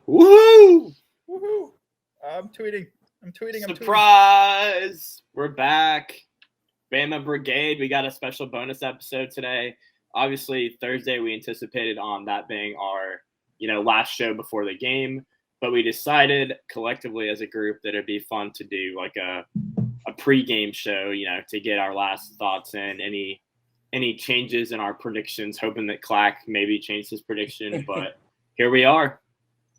Woohoo! Woohoo! I'm tweeting. Surprise! We're back. Bama Brigade. We got a special bonus episode today. Obviously, Thursday we anticipated on that being our, last show before the game, but we decided collectively as a group that it'd be fun to do like a pre-game show, to get our last thoughts in, any changes in our predictions, hoping that Clack maybe changed his prediction, but here we are.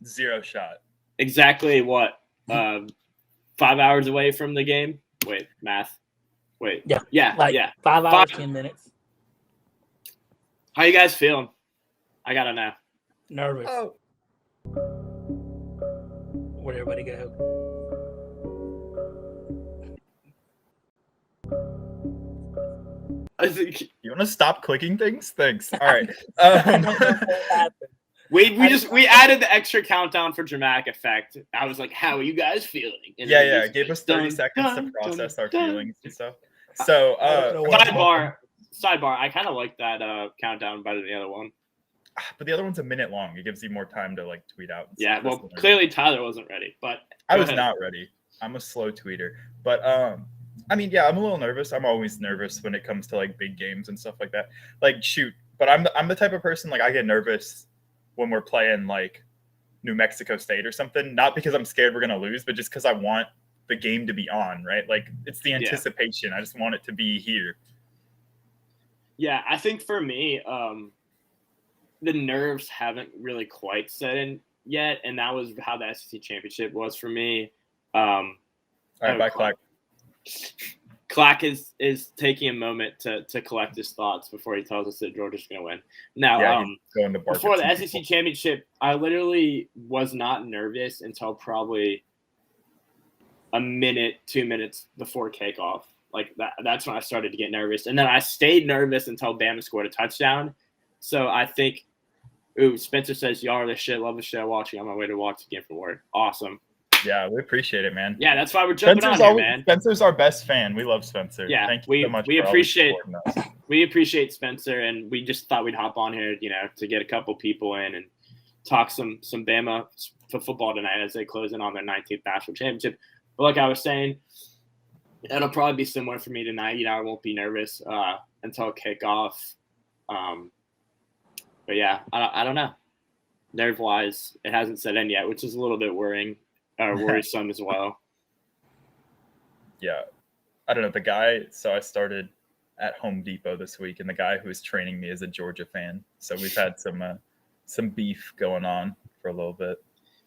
0 shot. Exactly what? 5 hours away from the game? Wait, math. Wait. Yeah. 5 hours, 10 minutes. How you guys feeling? I gotta know. Nervous. Oh. Where'd everybody go? You want to stop clicking things? Thanks. All right. We added the extra countdown for dramatic effect. I was like, "How are you guys feeling?" And it gave us 30 seconds to process our feelings and stuff. So, sidebar. I kind of like that countdown better than the other one. But the other one's a minute long. It gives you more time to tweet out. Yeah. Well, clearly Tyler wasn't ready, but I was not ready. I'm a slow tweeter, but I'm a little nervous. I'm always nervous when it comes to big games and stuff like that. But I'm the type of person I get nervous when we're playing New Mexico State or something, not because I'm scared we're gonna lose, but just because I want the game to be on, right? It's the anticipation. I just want it to be here. Yeah, I think for me, the nerves haven't really quite set in yet, and that was how the SEC championship was for me. All right, bye, Clack. Clack is taking a moment to collect his thoughts before he tells us that Georgia's going to win. Now, before the SEC championship, I literally was not nervous until probably a minute, 2 minutes before kickoff. That's when I started to get nervous. And then I stayed nervous until Bama scored a touchdown. So I think, Spencer says, y'all are the shit, love the show, watching on my way to watch the game from work. Awesome. Yeah, we appreciate it, man. Yeah, that's why we're jumping on here, man. Spencer's our best fan. We love Spencer. Yeah, thank you so much. We appreciate Spencer, and we just thought we'd hop on here, to get a couple people in and talk some Bama football tonight as they close in on their 19th national championship. But like I was saying, it'll probably be similar for me tonight. I won't be nervous until kickoff. But yeah, I don't know. Nerve-wise, it hasn't set in yet, which is a little bit worrisome as well. Yeah. I don't know. So I started at Home Depot this week, and the guy who was training me is a Georgia fan. So we've had some beef going on for a little bit.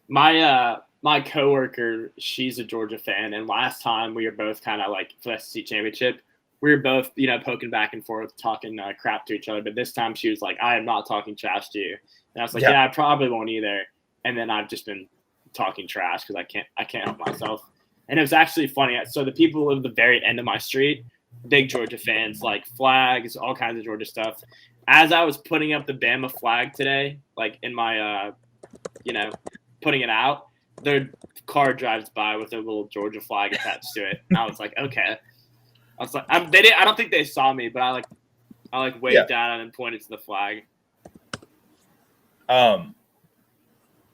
My coworker, she's a Georgia fan, and last time we were both kind of for the SEC championship, we were both, talking back and forth, talking crap to each other. But this time she was like, I am not talking trash to you. And I was like, yeah, I probably won't either. And then I've just been talking trash because I can't help myself. And it was actually funny. So the people who live at the very end of my street, big Georgia fans, flags, all kinds of Georgia stuff. As I was putting up the Bama flag today, in my, putting it out, their car drives by with a little Georgia flag attached to it. And I was like, okay. I was like, I don't think they saw me, but I waved down and pointed to the flag.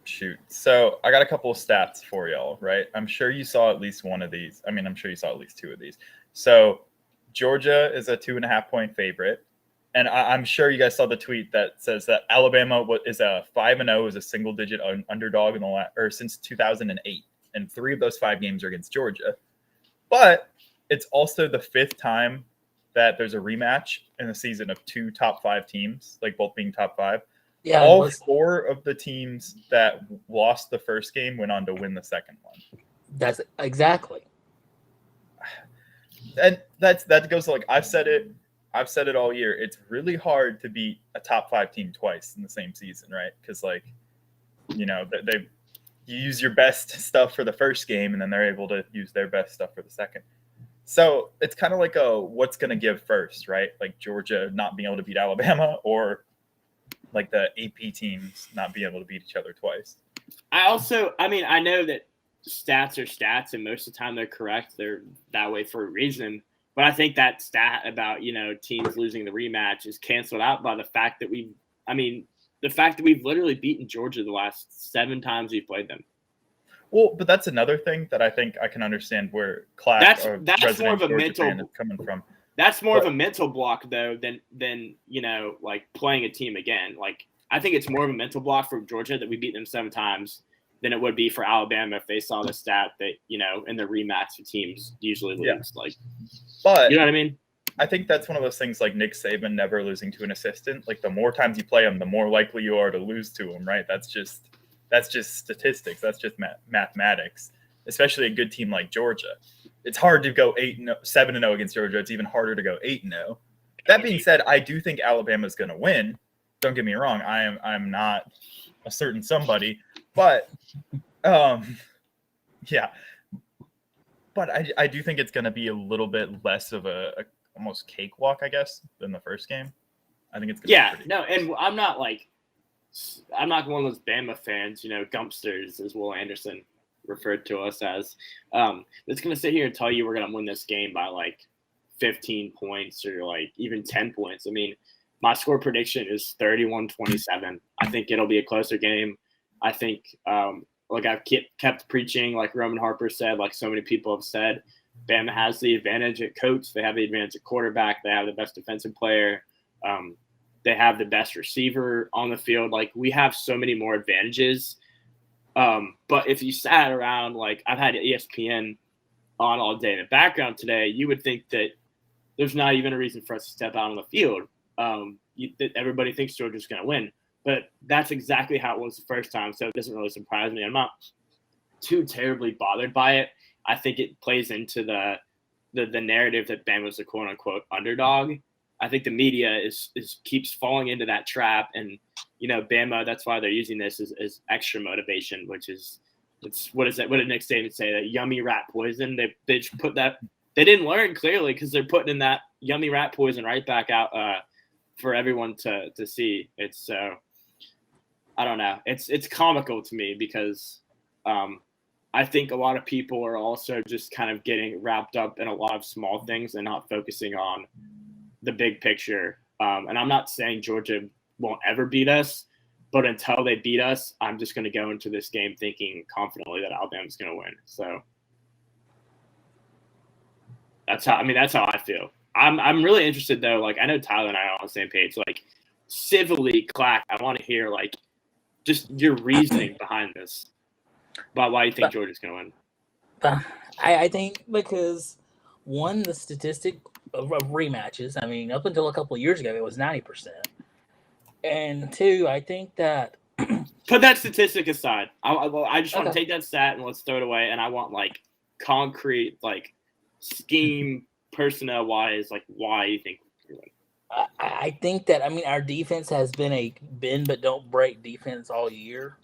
Shoot. So I got a couple of stats for y'all, right? I'm sure you saw at least one of these. I mean, I'm sure you saw at least two of these. So Georgia is a 2.5-point favorite. And I'm sure you guys saw the tweet that says that Alabama is a 5-0, is a single-digit underdog since 2008, and 3 of those 5 games are against Georgia. But it's also the 5th time that there's a rematch in the season of 2 top 5 teams, both being top 5. Yeah, all 4 of the teams that lost the first game went on to win the second one. That's exactly. And that goes I've said it all year. It's really hard to beat a top 5 team twice in the same season, right? Because you use your best stuff for the first game, and then they're able to use their best stuff for the second. So it's kind of what's going to give first, right? Georgia not being able to beat Alabama, or the AP teams not being able to beat each other twice. I know that stats are stats, and most of the time they're correct. They're that way for a reason. But I think that stat about, teams losing the rematch is canceled out by the fact that the the fact that we've literally beaten Georgia the last 7 times we've played them. Well, but that's another thing that I think I can understand where Clack or That's more of a Georgia mental fan is coming from. That's more of a mental block though than like playing a team again. Like I think it's more of a mental block for Georgia that we beat them 7 times than it would be for Alabama if they saw the stat that in the rematch the teams usually lose. Like, but you know what I mean? I think that's one of those things like Nick Saban never losing to an assistant. Like the more times you play him, the more likely you are to lose to him, right? That's just statistics. That's just mathematics. Especially a good team like Georgia, it's hard to go 7-0 against Georgia. It's even harder to go 8-0. That being said, I do think Alabama is going to win. Don't get me wrong. I'm not a certain somebody, but yeah. But I do think it's going to be a little bit less of a almost cakewalk, I guess, than the first game. I think it's going to be pretty and I'm not one of those Bama fans, gumpsters, as Will Anderson referred to us as. That's going to sit here and tell you we're going to win this game by like 15 points or like even 10 points. I mean, my score prediction is 31-27. I think it'll be a closer game. I think, like I've kept preaching, like Roman Harper said, like so many people have said, Bama has the advantage at coach. They have the advantage at quarterback. They have the best defensive player. They have the best receiver on the field. Like we have so many more advantages. But if you sat around, like I've had ESPN on all day in the background today, you would think that there's not even a reason for us to step out on the field. That everybody thinks Georgia's going to win. But that's exactly how it was the first time, so it doesn't really surprise me. I'm not too terribly bothered by it. I think it plays into the narrative that Bama was a quote-unquote underdog. I think the media keeps falling into that trap, and Bama. That's why they're using this as extra motivation, which is what is that? What did Nick Saban say? That yummy rat poison. They just put that. They didn't learn clearly because they're putting in that yummy rat poison right back out for everyone to see. It's I don't know. It's comical to me because I think a lot of people are also just kind of getting wrapped up in a lot of small things and not focusing on the big picture. And I'm not saying Georgia won't ever beat us, but until they beat us, I'm just going to go into this game thinking confidently that Alabama's going to win. So that's how I feel. I'm really interested though. Like I know Tyler and I are on the same page. Like civilly, Clack, I want to hear like just your reasoning behind this about why you think Georgia's going to win. I think because one, the statistic of rematches. I mean, up until a couple of years ago, it was 90%. And two, I think that put that statistic aside. I just want to take that stat and let's throw it away. And I want like concrete, like scheme, personnel wise, like why you think you're winning. I think that our defense has been a bend but don't break defense all year.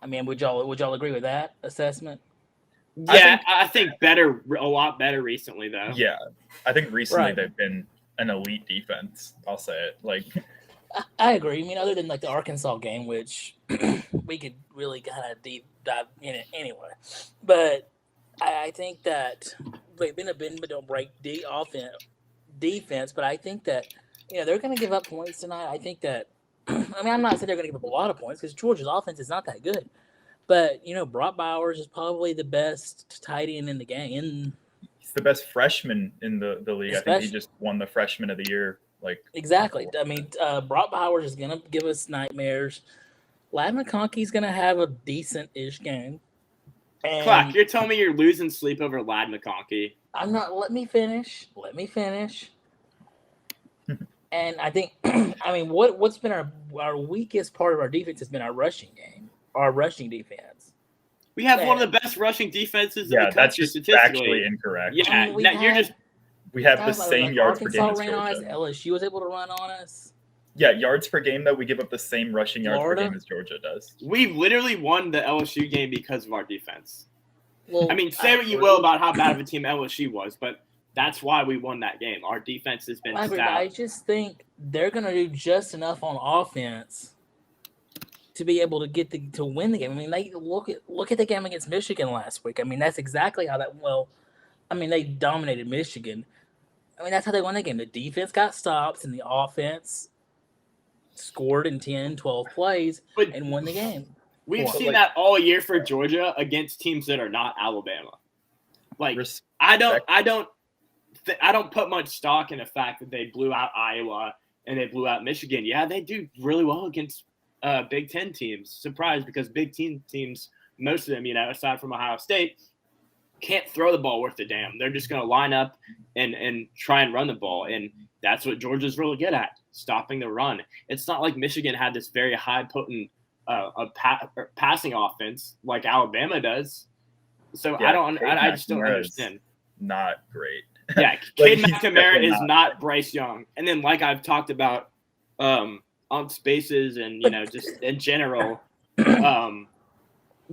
I mean, would y'all agree with that assessment? Yeah, I think a lot better recently though. Yeah, I think recently they've been an elite defense. I'll say it. Like, I agree. I mean, other than like the Arkansas game, which we could really kind of deep dive in it anyway. But I think that they've been a bend but don't break defense. But I think that they're going to give up points tonight. I think that I'm not saying they're going to give up a lot of points because Georgia's offense is not that good. But Brock Bowers is probably the best tight end in the game. He's the best freshman in the league. I think he just won the freshman of the year. Like exactly. I mean, Brock Bowers is going to give us nightmares. Ladd McConkey's going to have a decent-ish game. And Clack, you're telling me you're losing sleep over Ladd McConkey? I'm not. Let me finish. And I think, what's been our weakest part of our defense has been our rushing game, our rushing defense. We have one of the best rushing defenses in the country. That's just factually incorrect. Yeah, we have the same yards per game as Georgia. Ran on us. LSU was able to run on us. Yeah, yards per game, though, we give up the same rushing yards per game as Georgia does. We literally won the LSU game because of our defense. Well, say what you will about how bad of a team LSU was, but that's why we won that game. Our defense has been stout. I just think they're going to do just enough on offense to be able to to win the game. I mean, they look at the game against Michigan last week. I mean, that's exactly how that. Well, I mean, they dominated Michigan. I mean, that's how they won the game. The defense got stops, and the offense scored in 10, 12 plays But and won the game. We've Well, seen that all year for Georgia against teams that are not Alabama. Like Respect. I don't put much stock in the fact that they blew out Iowa and they blew out Michigan. Yeah, they do really well against Big Ten teams. Surprised because Big Ten teams, most of them, aside from Ohio State, can't throw the ball worth a damn. They're just going to line up and try and run the ball. And that's what Georgia's really good at, stopping the run. It's not like Michigan had this very high potent passing offense like Alabama does. So Yeah, I just don't understand. Not great. Yeah, Like, Cade he's McNamara definitely is not not Bryce Young. And then like I've talked about on Spaces and, just in general,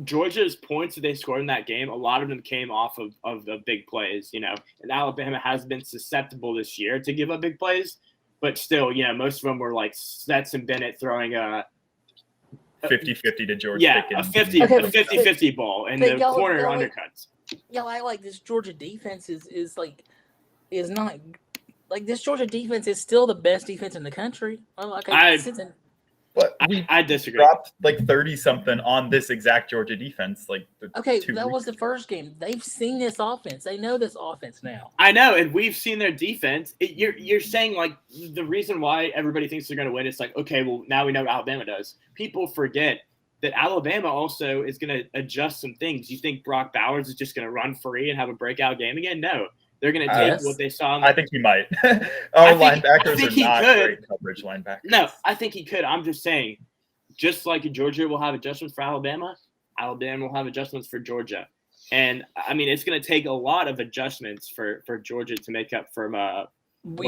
Georgia's points that they scored in that game, a lot of them came off of the big plays, and Alabama has been susceptible this year to give up big plays, but still, most of them were like Stetson Bennett throwing a 50-50 to George Pickens. Pickens. A 50-50 ball and the corner undercuts. Yeah, I like this Georgia defense is not like this Georgia defense is still the best defense in the country. But I disagree. Dropped like 30-something on this exact Georgia defense. That was the first game. They've seen this offense. They know this offense now. I know, and we've seen their defense. You're saying like the reason why everybody thinks they're going to win is like, okay, well now we know what Alabama does. People forget that Alabama also is going to adjust some things. You think Brock Bowers is just going to run free and have a breakout game again? No. They're going to take what they saw. I think he might. Our linebackers are not great coverage linebackers. No, I think he could. I'm just saying, just like Georgia will have adjustments for Alabama, Alabama will have adjustments for Georgia. And, I mean, it's going to take a lot of adjustments for Georgia to make up from but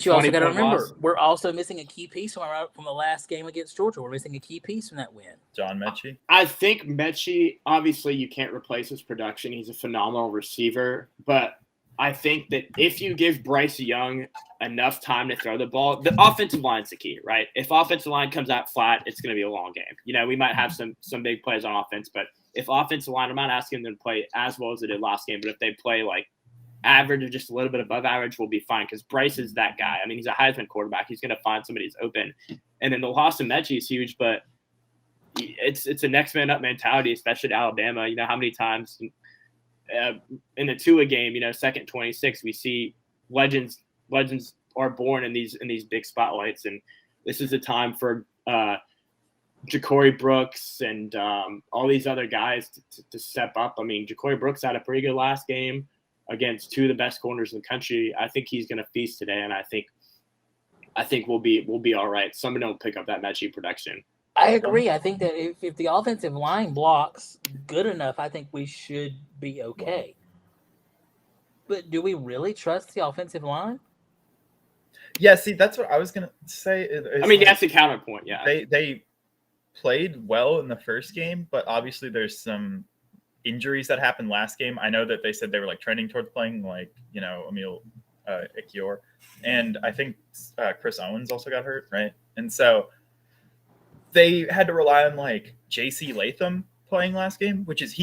you also got to remember, we're also missing a key piece from the last game against Georgia. We're missing a key piece from that win. John Mechie? I think Mechie, obviously you can't replace his production. He's a phenomenal receiver. But I think that if you give Bryce Young enough time to throw the ball, the offensive line's the key, right? If offensive line comes out flat, it's going to be a long game. We might have some big plays on offense, but if offensive line, I'm not asking them to play as well as they did last game, but if they play like average or just a little bit above average, we'll be fine because Bryce is that guy. I mean, he's a Heisman quarterback. He's going to find somebody who's open. And then the loss of Mechie is huge, but it's a next man up mentality, especially at Alabama. How many times in the Tua game, second 26, we see legends are born in these big spotlights, and this is a time for Ja'Cory Brooks and all these other guys to step up. I mean, Ja'Cory Brooks had a pretty good last game against two of the best corners in the country. I think he's going to feast today, and I think we'll be all right. Somebody will pick up that Mechie production. I agree. I think that if the offensive line blocks good enough, I think we should be okay. But do we really trust the offensive line? Yeah, see, that's what I was going to say. I mean, that's the counterpoint, yeah. They played well in the first game, but obviously there's some injuries that happened last game. I know that they said they were trending towards playing Emil Ikior. And I think Chris Owens also got hurt, right? And so they had to rely on J.C. Latham playing last game, which is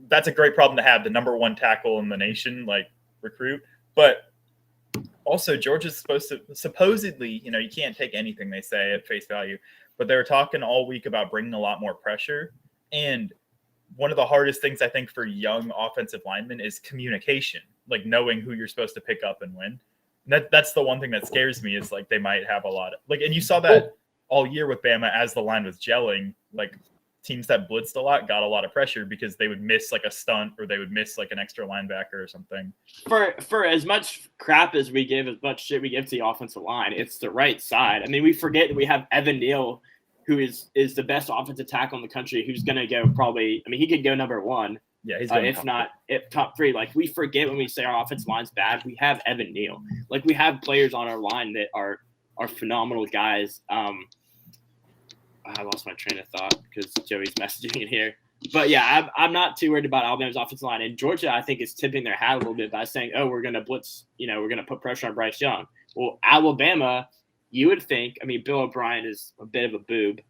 that's a great problem to have, the number one tackle in the nation, recruit. But also Georgia's supposedly, you can't take anything they say at face value, but they were talking all week about bringing a lot more pressure. And one of the hardest things I think for young offensive linemen is communication, knowing who you're supposed to pick up and when. And that's the one thing that scares me is they might have a lot of and you saw that all year with Bama as the line was gelling, teams that blitzed a lot got a lot of pressure because they would miss a stunt or they would miss an extra linebacker or something. For as much crap as we give, as much shit we give to the offensive line, it's the right side. I mean, we forget that we have Evan Neal, who is the best offensive tackle in the country, who's going to go probably – I mean, he could go number one. Yeah, he's if top three. We forget when we say our offensive line's bad, we have Evan Neal. We have players on our line that are phenomenal guys. I lost my train of thought because Joey's messaging in here. But, yeah, I'm not too worried about Alabama's offensive line. And Georgia, I think, is tipping their hat a little bit by saying, oh, we're going to blitz – we're going to put pressure on Bryce Young. Well, Alabama – you would think, I mean, Bill O'Brien is a bit of a boob,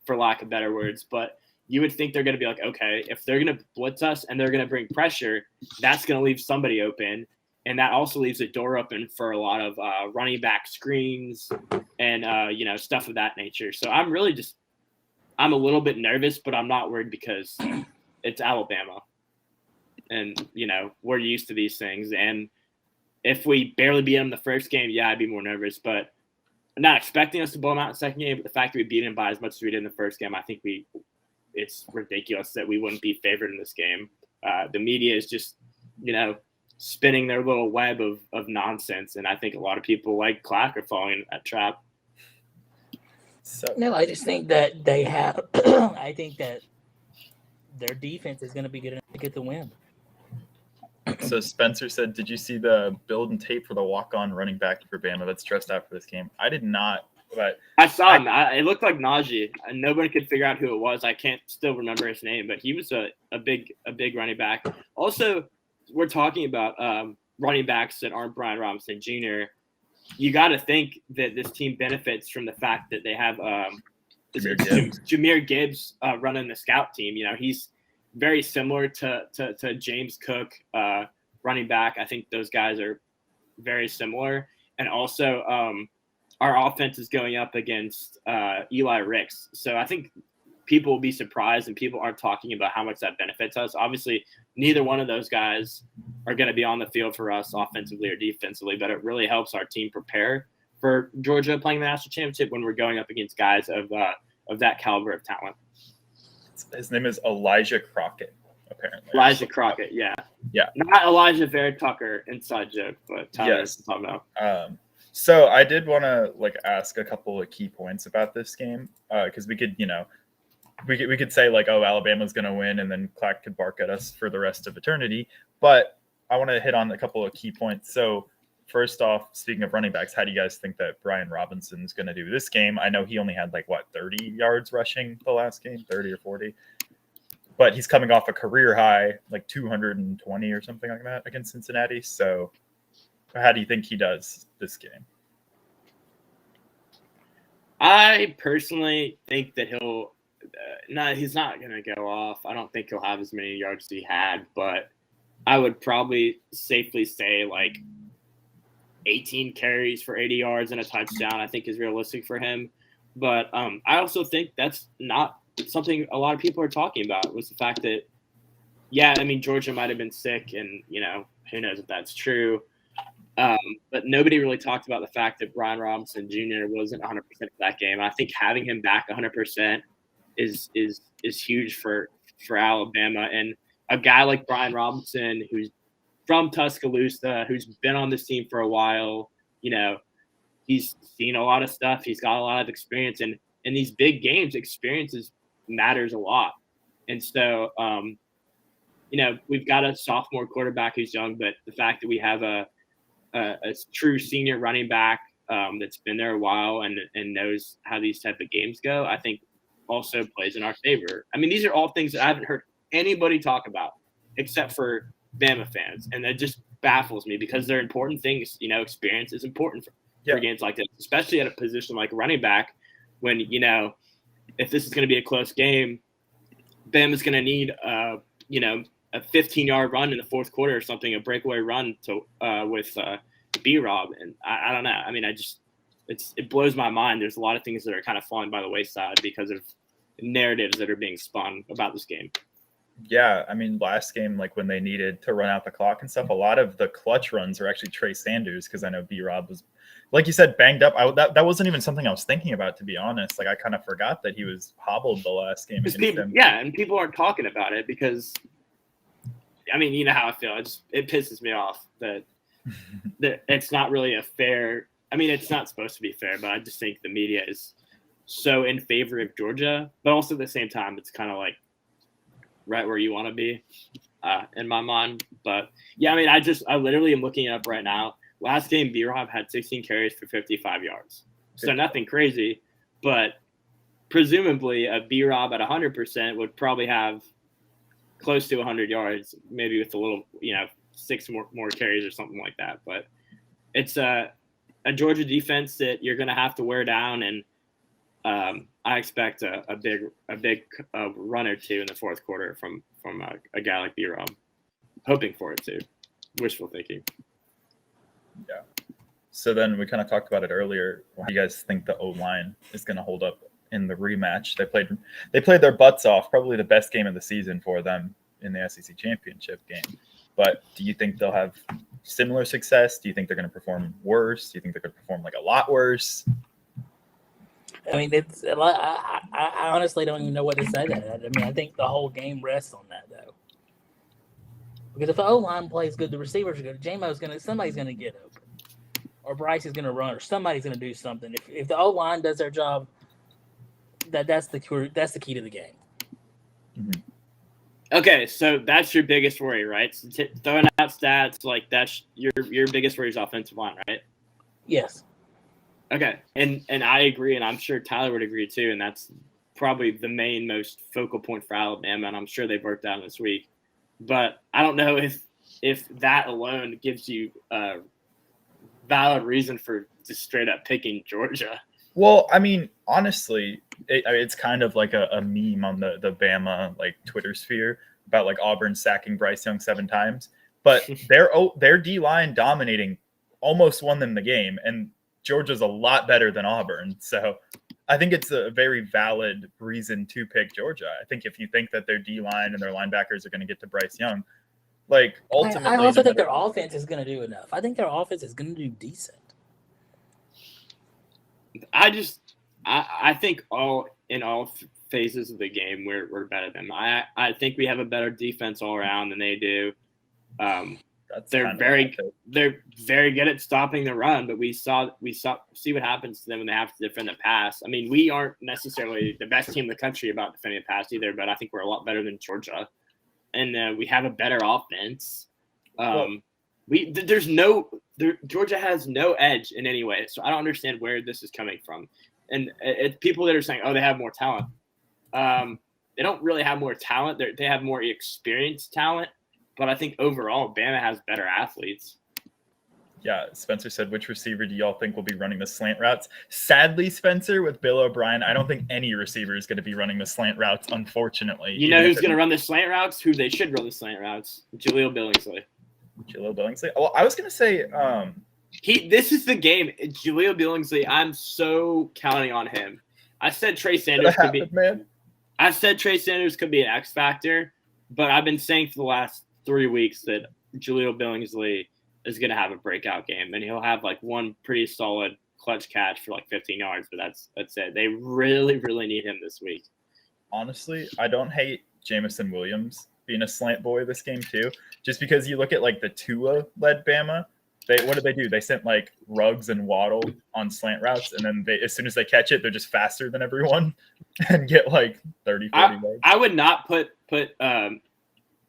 for lack of better words, but you would think they're going to be okay, if they're going to blitz us and they're going to bring pressure, that's going to leave somebody open. And that also leaves the door open for a lot of running back screens and, stuff of that nature. So I'm a little bit nervous, but I'm not worried because it's Alabama. And, we're used to these things. And if we barely beat them the first game, yeah, I'd be more nervous. But I'm not expecting us to blow them out in the second game. But the fact that we beat them by as much as we did in the first game, I think it's ridiculous that we wouldn't be favored in this game. The media is just, spinning their little web of nonsense. And I think a lot of people like Clack are falling in that trap. So No, I just think that they have – I think that their defense is going to be good enough to get the win. So Spencer said, did you see the build and tape for the walk-on running back for Bama that's dressed out for this game? I did not, but I saw him. It looked like Najee. And nobody could figure out who it was. I can't still remember his name, but he was a big running back. Also, we're talking about running backs that aren't Brian Robinson Jr. You got to think that this team benefits from the fact that they have Jahmyr Gibbs running the scout team. He's very similar to James Cook, running back. I think those guys are very similar. And also our offense is going up against Eli Ricks. So I think people will be surprised and people aren't talking about how much that benefits us. Obviously, neither one of those guys are going to be on the field for us offensively or defensively, but it really helps our team prepare for Georgia playing the national championship when we're going up against guys of that caliber of talent. His name is Elijah Crockett, apparently. Elijah Crockett, yeah. Yeah. Not Elijah Vera Tucker, inside joke, but Tyler's talking about. So I did want to ask a couple of key points about this game because we could, we could say Alabama's going to win and then Clack could bark at us for the rest of eternity. But I want to hit on a couple of key points. So first off, speaking of running backs, how do you guys think that Brian Robinson's going to do this game? I know he only had 30 yards rushing the last game, 30 or 40. But he's coming off a career high, 220 or something like that against Cincinnati. So how do you think he does this game? I personally think that he's not going to go off. I don't think he'll have as many yards as he had, but I would probably safely say 18 carries for 80 yards and a touchdown, I think is realistic for him. But I also think that's not something a lot of people are talking about, was the fact that, Georgia might have been sick and, who knows if that's true. But nobody really talked about the fact that Brian Robinson Jr. wasn't 100% for that game. I think having him back 100% is huge for Alabama. And a guy like Brian Robinson, who's from Tuscaloosa, who's been on this team for a while, he's seen a lot of stuff. He's got a lot of experience. And in these big games, experiences matters a lot. And so, we've got a sophomore quarterback who's young, but the fact that we have a true senior running back that's been there a while and knows how these type of games go, I think also plays in our favor. These are all things that I haven't heard anybody talk about except for Bama fans, and that just baffles me because they're important things. Experience is important for games like this, especially at a position like running back when, if this is going to be a close game, Bama's going to need, a 15-yard run in the fourth quarter or something, a breakaway run with B-Rob. And I don't know. It blows my mind. There's a lot of things that are kind of falling by the wayside because of narratives that are being spun about this game. Yeah, last game, when they needed to run out the clock and stuff, a lot of the clutch runs are actually Trey Sanders because I know B-Rob was, like you said, banged up. That wasn't even something I was thinking about, to be honest. I kind of forgot that he was hobbled the last game against them. Yeah, and people aren't talking about it because, you know how I feel. It pisses me off that it's not really a fair – it's not supposed to be fair, but I just think the media is so in favor of Georgia. But also at the same time, it's kind of right where you want to be in my mind. But yeah, I literally am looking it up right now. Last game, B-Rob had 16 carries for 55 yards. So nothing crazy, but presumably a B-Rob at 100% would probably have close to 100 yards, maybe with a little, 6 more carries or something like that. But it's a Georgia defense that you're going to have to wear down, and I expect a big run or two in the fourth quarter from a guy like B-Rob. Hoping for it too. Wishful thinking. Yeah. So then we kind of talked about it earlier. How do you guys think the O-line is going to hold up in the rematch? They played their butts off, probably the best game of the season for them in the SEC championship game. But do you think they'll have similar success? Do you think they're going to perform worse? Do you think they're going to perform like a lot worse? I mean, it's I honestly don't even know what to say to that. I mean, I think the whole game rests on that though. Because if the O line plays good, the receivers are good. Somebody's gonna get open, or Bryce is gonna run, or somebody's gonna do something. If the O line does their job, that's the key to the game. Mm-hmm. Okay, so that's your biggest worry, right? So throwing out stats, like that's your biggest worry is offensive line, right? Yes. Okay, and I agree, and I'm sure Tyler would agree too, and that's probably the most focal point for Alabama, and I'm sure they've worked out this week. But I don't know if that alone gives you a valid reason for just straight up picking Georgia. Well, I mean, honestly, it's kind of like a meme on the Bama like Twitter sphere about like Auburn sacking Bryce Young 7 times, but their D line dominating almost won them the game, and Georgia's a lot better than Auburn, so I think it's a very valid reason to pick Georgia. I think if you think that their D line and their linebackers are going to get to Bryce Young, like ultimately, I also think their offense is going to do enough. I think their offense is going to do decent. I think all phases of the game we're better than them. I think we have a better defense all around than they do. They're very good at stopping the run, but we see what happens to them when they have to defend the pass. I mean, we aren't necessarily the best team in the country about defending the pass either, but I think we're a lot better than Georgia, and we have a better offense. Georgia has no edge in any way, so I don't understand where this is coming from. And it's people that are saying, "Oh, they have more talent." They don't really have more talent. They have more experienced talent. But I think overall, Bama has better athletes. Yeah, Spencer said, which receiver do y'all think will be running the slant routes? Sadly, Spencer, with Bill O'Brien, I don't think any receiver is going to be running the slant routes, unfortunately. You know who's going to run the slant routes? Who they should run the slant routes? Jaleel Billingsley. Jaleel Billingsley? Well, I was going to say... This is the game. Jaleel Billingsley, I'm so counting on him. I said Trey Sanders could be... Man. I said Trey Sanders could be an X factor, but I've been saying for the last 3 weeks that Jaleel Billingsley is going to have a breakout game, and he'll have like one pretty solid clutch catch for like 15 yards, but that's it. They really, really need him this week. Honestly, I don't hate Jamison Williams being a slant boy this game too, just because you look at like the Tua-led Bama, what did they do? They sent like Ruggs and Waddle on slant routes, and then as soon as they catch it, they're just faster than everyone and get like 30, 40 yards. I would not put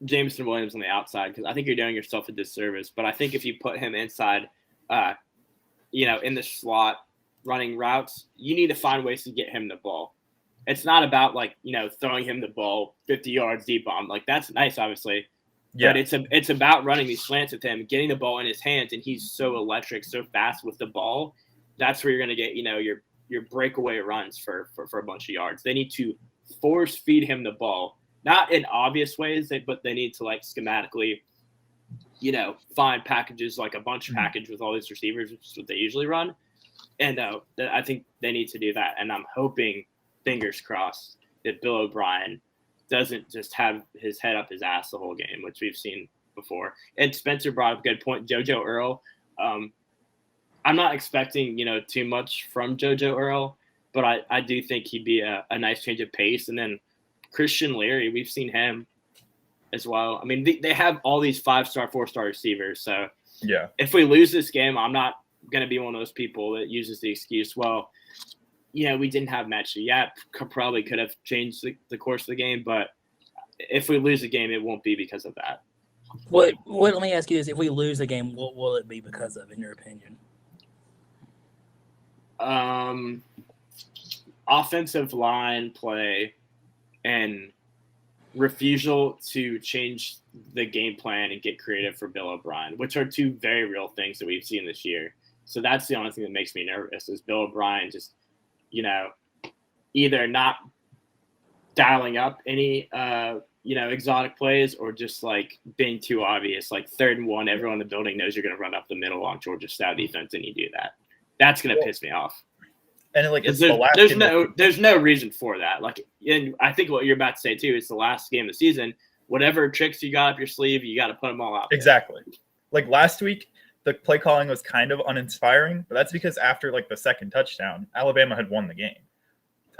Jameson Williams on the outside because I think you're doing yourself a disservice. But I think if you put him inside, in the slot running routes, you need to find ways to get him the ball. It's not about throwing him the ball 50 yards deep bomb. Like that's nice, obviously. Yeah. But it's about running these slants with him, getting the ball in his hands, and he's so electric, so fast with the ball. That's where you're going to get your breakaway runs for a bunch of yards. They need to force feed him the ball. Not in obvious ways, but they need to schematically, find packages, like a bunch of package with all these receivers, which is what they usually run. And I think they need to do that. And I'm hoping, fingers crossed, that Bill O'Brien doesn't just have his head up his ass the whole game, which we've seen before. And Spencer brought up a good point. Jojo Earl. I'm not expecting, too much from Jojo Earl, but I do think he'd be a nice change of pace. And then Christian Leary, we've seen him as well. I mean, they have all these 5-star, 4-star receivers. So yeah, if we lose this game, I'm not going to be one of those people that uses the excuse, well, we didn't have Metchie. Yeah, probably could have changed the course of the game, but if we lose the game, it won't be because of that. Let me ask you this. If we lose the game, what will it be because of, in your opinion? Offensive line play and refusal to change the game plan and get creative for Bill O'Brien, which are two very real things that we've seen this year. So that's the only thing that makes me nervous is Bill O'Brien just, either not dialing up any exotic plays or just like being too obvious. Like 3rd and 1, everyone in the building knows you're going to run up the middle on Georgia style defense, and you do that. That's going to piss me off. And like it's there's no reason for that. Like, and I think what you're about to say too is the last game of the season. Whatever tricks you got up your sleeve, you got to put them all out there. Exactly. Like last week, the play calling was kind of uninspiring, but that's because after like the 2nd touchdown, Alabama had won the game.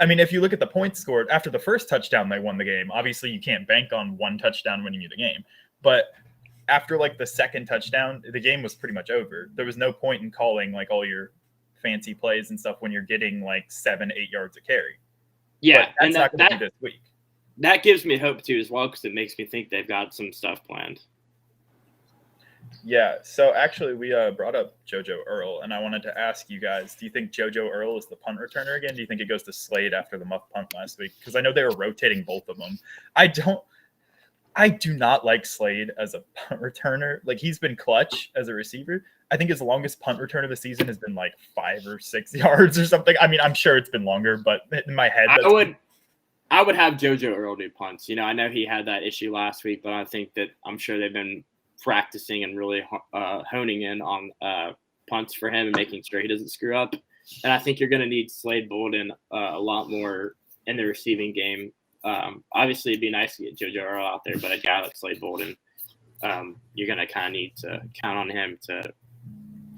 I mean, if you look at the points scored after the 1st touchdown, they won the game. Obviously, you can't bank on 1 touchdown winning you the game, but after like the 2nd touchdown, the game was pretty much over. There was no point in calling like all your fancy plays and stuff when you're getting like 7-8 yards a carry. Yeah, but that's not going to be this week. That gives me hope too as well, because it makes me think they've got some stuff planned. Yeah, so actually we brought up Jojo Earl, and I wanted to ask you guys, do you think Jojo Earl is the punt returner again? Do you think it goes to Slade after the muff punt last week? Because I know they were rotating both of them. I do not like Slade as a punt returner. Like, he's been clutch as a receiver. I think his longest punt return of the season has been like 5 or 6 yards or something. I mean, I'm sure it's been longer, but in my head, I would have Jojo Earl do punts. I know he had that issue last week, but I'm sure they've been practicing and really honing in on punts for him and making sure he doesn't screw up. And I think you're going to need Slade Bolden a lot more in the receiving game. Obviously, it'd be nice to get Jojo Earl out there, but a guy like Slade Bolden, you're going to kind of need to count on him to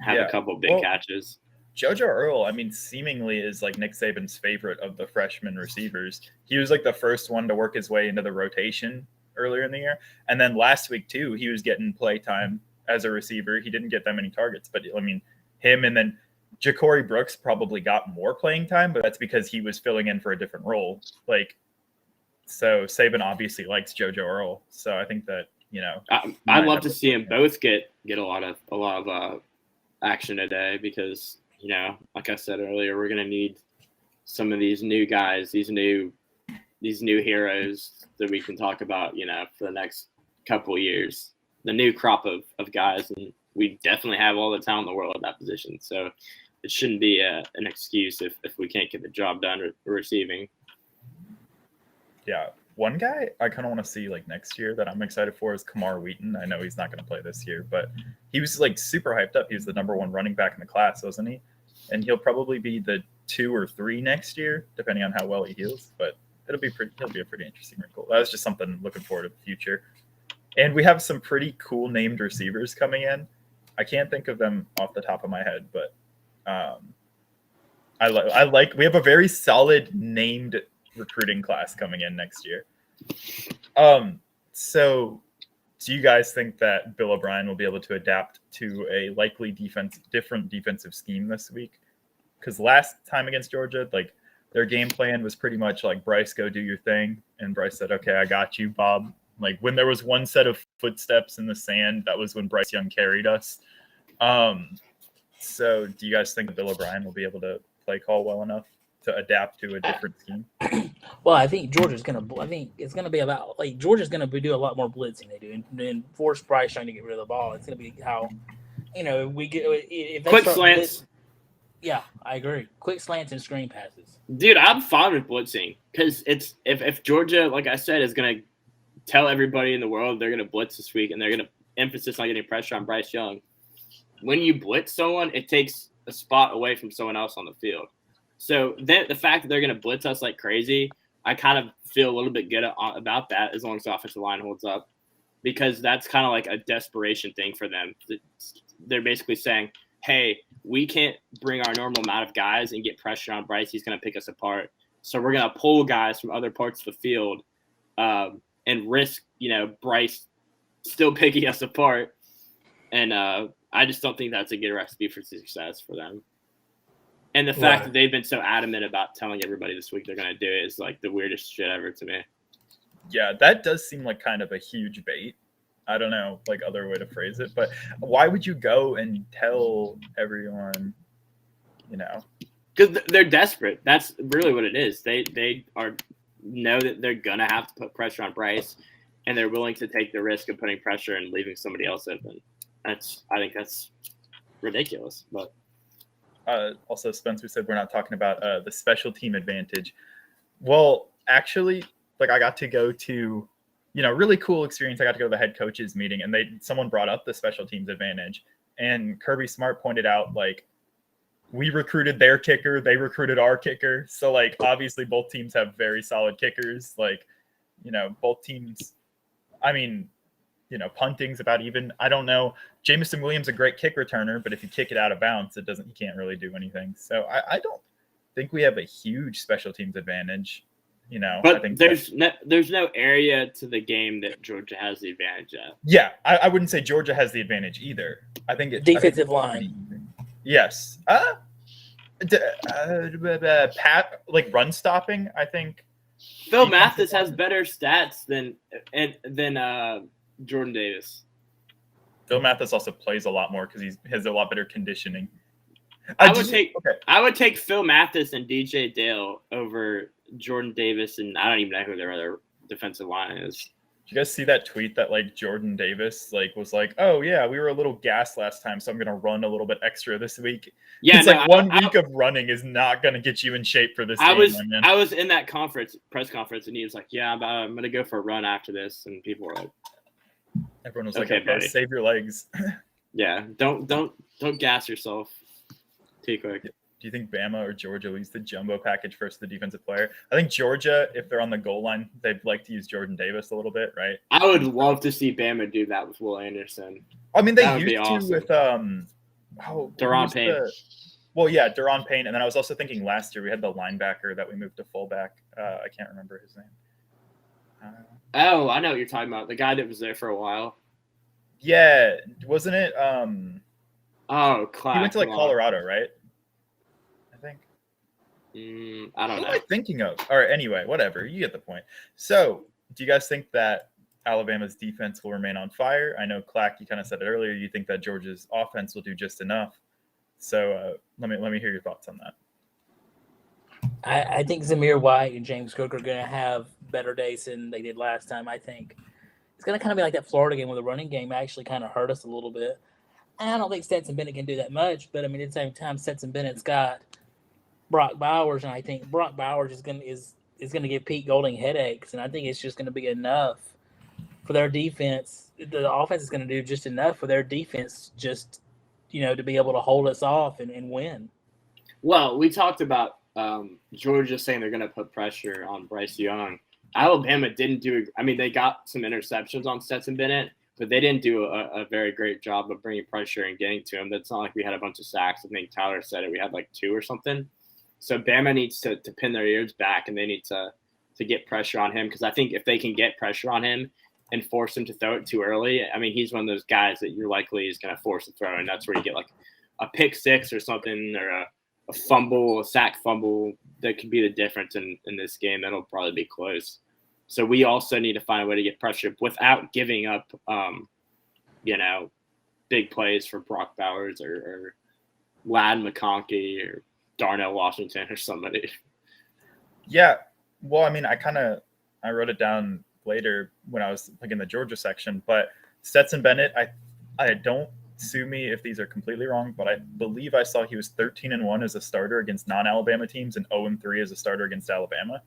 have a couple big catches. Jojo Earl, I mean, seemingly is like Nick Saban's favorite of the freshman receivers. He was like the first one to work his way into the rotation earlier in the year. And then last week, too, he was getting play time as a receiver. He didn't get that many targets, but I mean, him and then Ja'Cory Brooks probably got more playing time, but that's because he was filling in for a different role. So Saban obviously likes Jojo Earl. So I think that, I'd love to see them both get a lot of action today, because like I said earlier, we're going to need some of these new guys, these new heroes that we can talk about, for the next couple of years, the new crop of guys. And we definitely have all the talent in the world at that position. So it shouldn't be an excuse if we can't get the job done receiving. Yeah. One guy I kind of want to see like next year that I'm excited for is Kamar Wheaton. I know he's not going to play this year, but he was like super hyped up. He was the number 1 running back in the class, wasn't he? And he'll probably be the 2 or 3 next year, depending on how well he heals. But he'll be a pretty interesting wrinkle. That was just something looking forward to the future. And we have some pretty cool named receivers coming in. I can't think of them off the top of my head, but I like we have a very solid named recruiting class coming in next year. So do you guys think that Bill O'Brien will be able to adapt to a likely different defensive scheme this week? Because last time against Georgia, like, their game plan was pretty much like, Bryce, go do your thing. And Bryce said, okay, I got you, Bob. Like, when there was one set of footsteps in the sand, that was when Bryce Young carried us. So do you guys think that Bill O'Brien will be able to play call well enough to adapt to a different scheme? Well, I think Georgia's going to. I think it's going to be about like Georgia's going to do a lot more blitzing they do, and force Bryce trying to get rid of the ball. It's going to be how, we get if quick slants. Yeah, I agree. Quick slants and screen passes. Dude, I'm fine with blitzing, because it's if Georgia, like I said, is going to tell everybody in the world they're going to blitz this week and they're going to emphasis on getting pressure on Bryce Young. When you blitz someone, it takes a spot away from someone else on the field. So the fact that they're going to blitz us like crazy, I kind of feel a little bit good about that, as long as the offensive line holds up, because that's kind of like a desperation thing for them. They're basically saying, hey, we can't bring our normal amount of guys and get pressure on Bryce. He's going to pick us apart. So we're going to pull guys from other parts of the field and risk, Bryce still picking us apart. And I just don't think that's a good recipe for success for them. And the fact that they've been so adamant about telling everybody this week they're going to do it is like the weirdest shit ever to me. Yeah, that does seem like kind of a huge bait. I don't know, like, other way to phrase it, but why would you go and tell everyone, Because they're desperate. That's really what it is. They know that they're going to have to put pressure on Bryce, and they're willing to take the risk of putting pressure and leaving somebody else open. I think that's ridiculous, but. Also, Spencer said we're not talking about the special team advantage. Well, actually, like, I got to go to really cool experience. I got to go to the head coaches meeting, and someone brought up the special teams advantage, and Kirby Smart pointed out, like, we recruited their kicker, they recruited our kicker. So, like, obviously both teams have very solid kickers. Like, both teams, I mean, punting's about even. I don't know. Jameson Williams a great kick returner, but if you kick it out of bounds, he can't really do anything. So I don't think we have a huge special teams advantage. But I think there's no area to the game that Georgia has the advantage at. Yeah, I wouldn't say Georgia has the advantage either. I think it's defensive line. Yes. Pat, like run stopping, I think. Phil Mathis has better stats than Jordan Davis. Phil Mathis also plays a lot more because he has a lot better conditioning. I would take Phil Mathis and DJ Dale over Jordan Davis, and I don't even know who their other defensive line is. Did you guys see that tweet that like Jordan Davis was like, oh yeah, we were a little gassed last time, so I'm gonna run a little bit extra this week. Yeah, it's like 1 week of running is not gonna get you in shape for this game. I was in that press conference, and he was like, yeah, I'm gonna go for a run after this, and people were like, everyone was like, okay, save your legs. Yeah, don't gas yourself too quick. Do you think Bama or Georgia leads the jumbo package versus the defensive player? I think Georgia, if they're on the goal line, they'd like to use Jordan Davis a little bit, right? I would love to see Bama do that with Will Anderson. I mean, they used to with Daron Payne. Daron Payne. And then I was also thinking last year we had the linebacker that we moved to fullback. I can't remember his name. I know what you're talking about. The guy that was there for a while. Yeah, wasn't it? Clack. He went to Colorado, right? I think. I don't know. What am I thinking of? All right, anyway, whatever. You get the point. So, do you guys think that Alabama's defense will remain on fire? I know, Clack, you kind of said it earlier. You think that Georgia's offense will do just enough. So, let me hear your thoughts on that. I think Zamir White and James Cook are going to have better days than they did last time. I think it's going to kind of be like that Florida game where the running game actually kind of hurt us a little bit. And I don't think Stetson Bennett can do that much, but I mean, at the same time, Stetson Bennett's got Brock Bowers, and I think Brock Bowers is going to give Pete Golding headaches, and I think it's just going to be enough for their defense. The offense is going to do just enough for their defense, just to be able to hold us off and win. Well, we talked about Georgia saying they're going to put pressure on Bryce Young. Alabama didn't do. I mean, they got some interceptions on Stetson Bennett, but they didn't do a very great job of bringing pressure and getting to him. That's not like we had a bunch of sacks. I think Tyler said it. We had like 2 or something. So Bama needs to pin their ears back, and they need to get pressure on him, because I think if they can get pressure on him and force him to throw it too early, I mean, he's one of those guys that you're likely is going to force a throw, and that's where you get like a pick six or something, or a fumble, a sack fumble that could be the difference in this game. That'll probably be close. So we also need to find a way to get pressure without giving up, big plays for Brock Bowers or Lad McConkey or Darnell Washington or somebody. Yeah. Well, I mean, I wrote it down later when I was like in the Georgia section, but Stetson Bennett, I don't sue me if these are completely wrong, but I believe I saw he was 13-1 as a starter against non-Alabama teams and 0-3 as a starter against Alabama.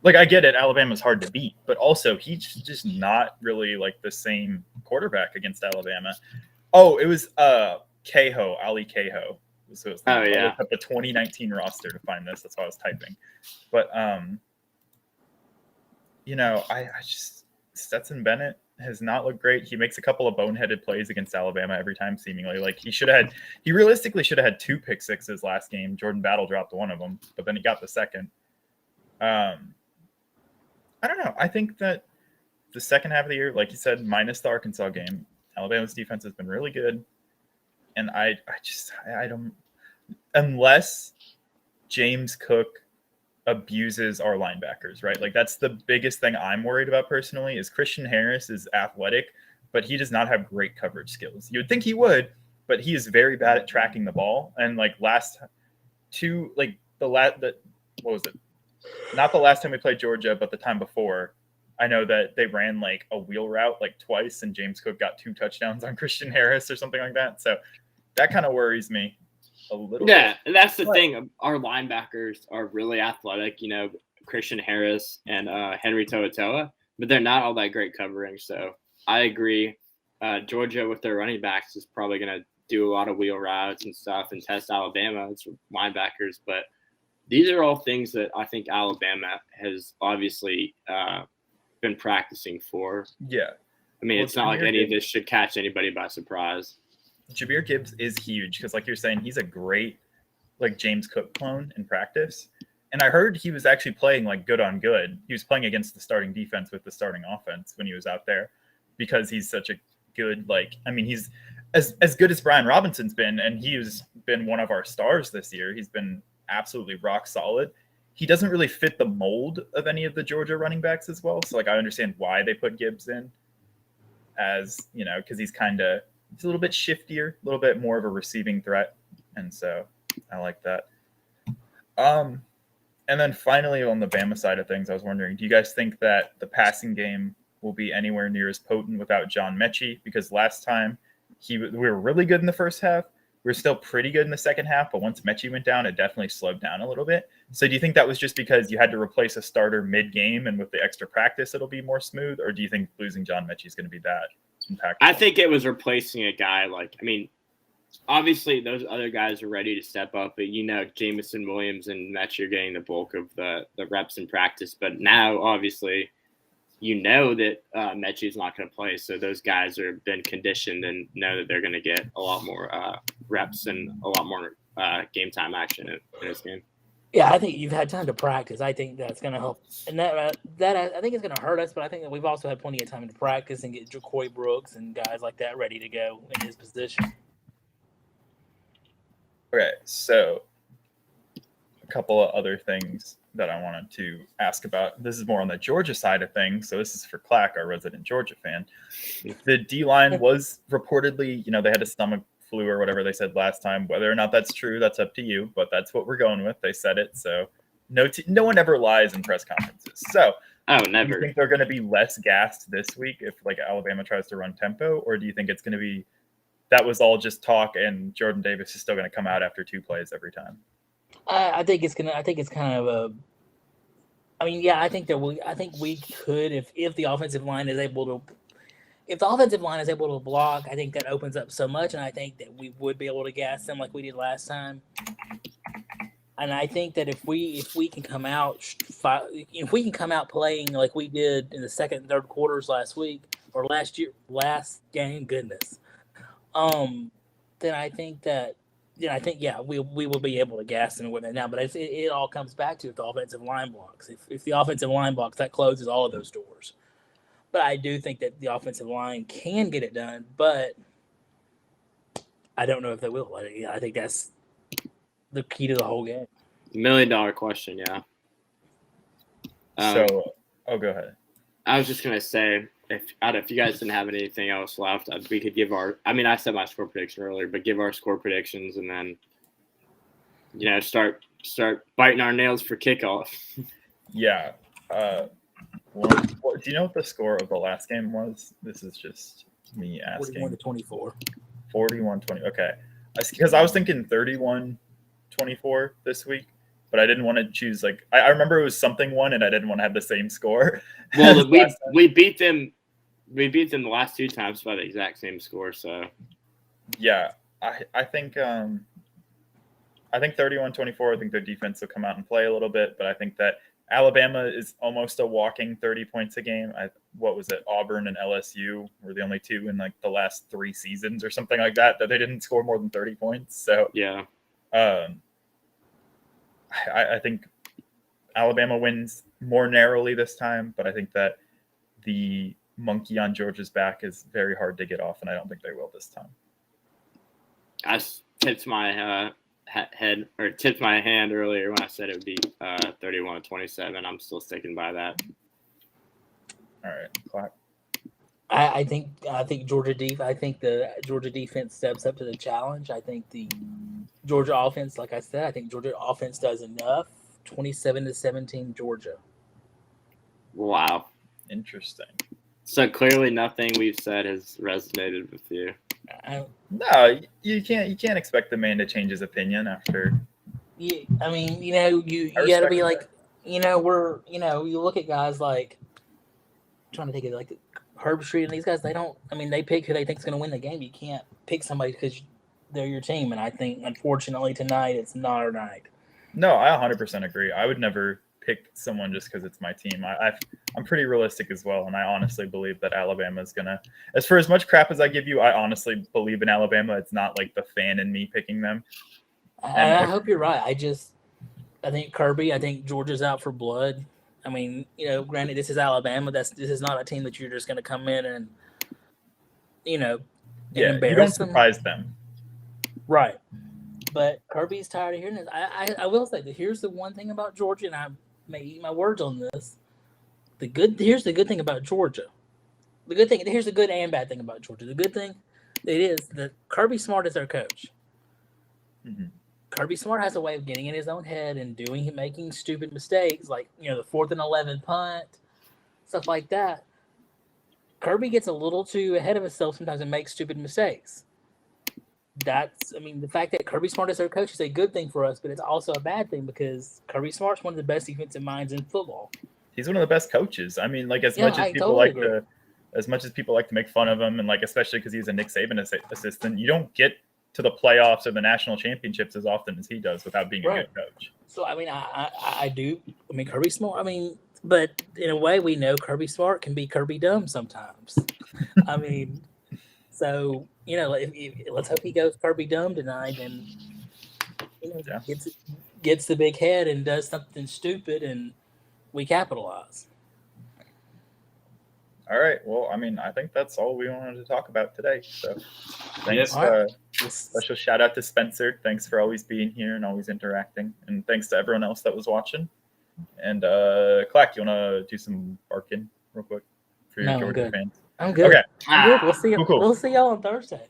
Like, I get it, Alabama's hard to beat, but also he's just not really like the same quarterback against Alabama. Oh, it was Ali Cahoe. So it's I looked up the 2019 roster to find this. That's why I was typing. But I just Stetson Bennett has not looked great. He makes a couple of boneheaded plays against Alabama every time, seemingly. Like he realistically should have had 2 pick sixes last game. Jordan Battle dropped one of them, but then he got the second. I don't know. I think that the second half of the year, like you said, minus the Arkansas game, Alabama's defense has been really good. And I don't, unless James Cook abuses our linebackers, right? Like, that's the biggest thing I'm worried about personally. Is Christian Harris is athletic, but he does not have great coverage skills. You would think he would, but he is very bad at tracking the ball. And like what was it? Not the last time we played Georgia, but the time before, I know that they ran like a wheel route like twice, and James Cook got 2 touchdowns on Christian Harris or something like that. So that kind of worries me a little bit. Yeah, and that's the thing. Our linebackers are really athletic. Christian Harris and Henry To'oTo'o. but they're not all that great covering. So I agree. Georgia with their running backs is probably going to do a lot of wheel routes and stuff and test Alabama's linebackers. But these are all things that I think Alabama has obviously been practicing for. Yeah. I mean, it's not like any of this should catch anybody by surprise. Jahmyr Gibbs is huge because, like you're saying, he's a great like James Cook clone in practice. And I heard he was actually playing like good on good. He was playing against the starting defense with the starting offense when he was out there because he's such a good, like, I mean, he's as good as Brian Robinson's been, and he has been one of our stars this year. He's been absolutely rock solid. He doesn't really fit the mold of any of the Georgia running backs as well. So, like, I understand why they put Gibbs in as, you know, because he's a little bit shiftier, a little bit more of a receiving threat. And so I like that. And then finally on the Bama side of things, I was wondering, do you guys think that the passing game will be anywhere near as potent without John Mechie? Because last time we were really good in the first half. We were still pretty good in the second half, but once Mechie went down, it definitely slowed down a little bit. So do you think that was just because you had to replace a starter mid-game and with the extra practice it'll be more smooth? Or do you think losing John Mechie is going to be that impactful? I think it was replacing a guy obviously those other guys are ready to step up, but Jamison Williams and Mechie are getting the bulk of the reps in practice. But now, obviously, that Mechie is not going to play, so those guys are been conditioned and know that they're going to get a lot more reps and a lot more game time action in this game. Yeah, I think you've had time to practice. I think that's going to help, and that I think it's going to hurt us. But I think that we've also had plenty of time to practice and get Jacoy Brooks and guys like that ready to go in his position. Okay, so a couple of other things that I wanted to ask about. This is more on the Georgia side of things. So this is for Clack, our resident Georgia fan. The D-line was reportedly, they had a stomach flu or whatever they said last time. Whether or not that's true, that's up to you. But that's what we're going with. They said it. So no one ever lies in press conferences. So never. Do you think they're going to be less gassed this week if like Alabama tries to run tempo? Or do you think it's going to be that was all just talk and Jordan Davis is still going to come out after 2 plays every time? I think it's kind of a. I mean, yeah, I think we could if the offensive line is able to block. I think that opens up so much, and I think that we would be able to gas them like we did last time. And I think that if we can come out playing like we did in the second and third quarters last game, goodness, then I think we will be able to gas them with it now. But it all comes back to if the offensive line blocks. If the offensive line blocks, that closes all of those doors. But I do think that the offensive line can get it done, but I don't know if they will. I think that's the key to the whole game. $1 million question, yeah. Go ahead. I was just gonna say, if you guys didn't have anything else left, we could give I said my score prediction earlier, but give our score predictions and then, start biting our nails for kickoff. Yeah. Do you know what the score of the last game was? This is just me asking. 41-24. 41-20. Okay. Because I was thinking 31-24 this week, but I didn't want to choose I remember it was something one, and I didn't want to have the same score. Well, we beat them. We beat them the last 2 times by the exact same score. So. Yeah, I think 31-24. I think their defense will come out and play a little bit, but I think that Alabama is almost a walking 30 points a game. What was it? Auburn and LSU were the only 2 in the last 3 seasons or something like that they didn't score more than 30 points. So yeah, I think Alabama wins more narrowly this time, but I think that the monkey on Georgia's back is very hard to get off, and I don't think they will this time. I tipped my tipped my hand earlier when I said it would be 31-27. I'm still sticking by that. All right, Clack. I think the Georgia defense steps up to the challenge. I think the Georgia offense, like I said, I think Georgia offense does enough. 27-17 Georgia. Wow, interesting. So clearly, nothing we've said has resonated with you. No, you can't expect the man to change his opinion after. Yeah, I mean, you got to be like, you look at guys like trying to take it like Herb Street and these guys. They don't. I mean, they pick who they think is going to win the game. You can't pick somebody because they're your team. And I think, unfortunately, tonight it's not our night. No, I 100% agree. I would never pick someone just because it's my team. I'm pretty realistic as well, and I honestly believe that Alabama is gonna. As for as much crap as I give you, I honestly believe in Alabama. It's not like the fan in me picking them. I hope you're right. I think Kirby. I think Georgia's out for blood. I mean, granted, this is Alabama. This is not a team that you're just going to come in and, and embarrass you don't surprise them. Right. But Kirby's tired of hearing this. I will say that here's the one thing about Georgia, and I may eat my words on this. Here's the good thing about Georgia. Here's the good and bad thing about Georgia. The good thing it is that Kirby Smart is their coach. Mm-hmm. Kirby Smart has a way of getting in his own head and making stupid mistakes, like the 4th and 11 punt, stuff like that. Kirby gets a little too ahead of himself sometimes and makes stupid mistakes. The fact that Kirby Smart is their coach is a good thing for us, but it's also a bad thing because Kirby Smart's one of the best defensive minds in football. He's one of the best coaches. I mean, like as much as people like to make fun of him, and like especially because he's a Nick Saban assistant, you don't get to the playoffs or the national championships as often as he does without being a good coach. So I do. Kirby Smart. But in a way, we know Kirby Smart can be Kirby dumb sometimes. So let's hope he goes Kirby dumb tonight and gets the big head and does something stupid and we capitalize. All right. Well, I think that's all we wanted to talk about today. So thanks. Special shout out to Spencer. Thanks for always being here and always interacting. And thanks to everyone else that was watching. And Clack, you want to do some barking real quick for your Georgia fans? I'm good. Okay. I'm good. We'll see you. Cool. We'll see y'all on Thursday.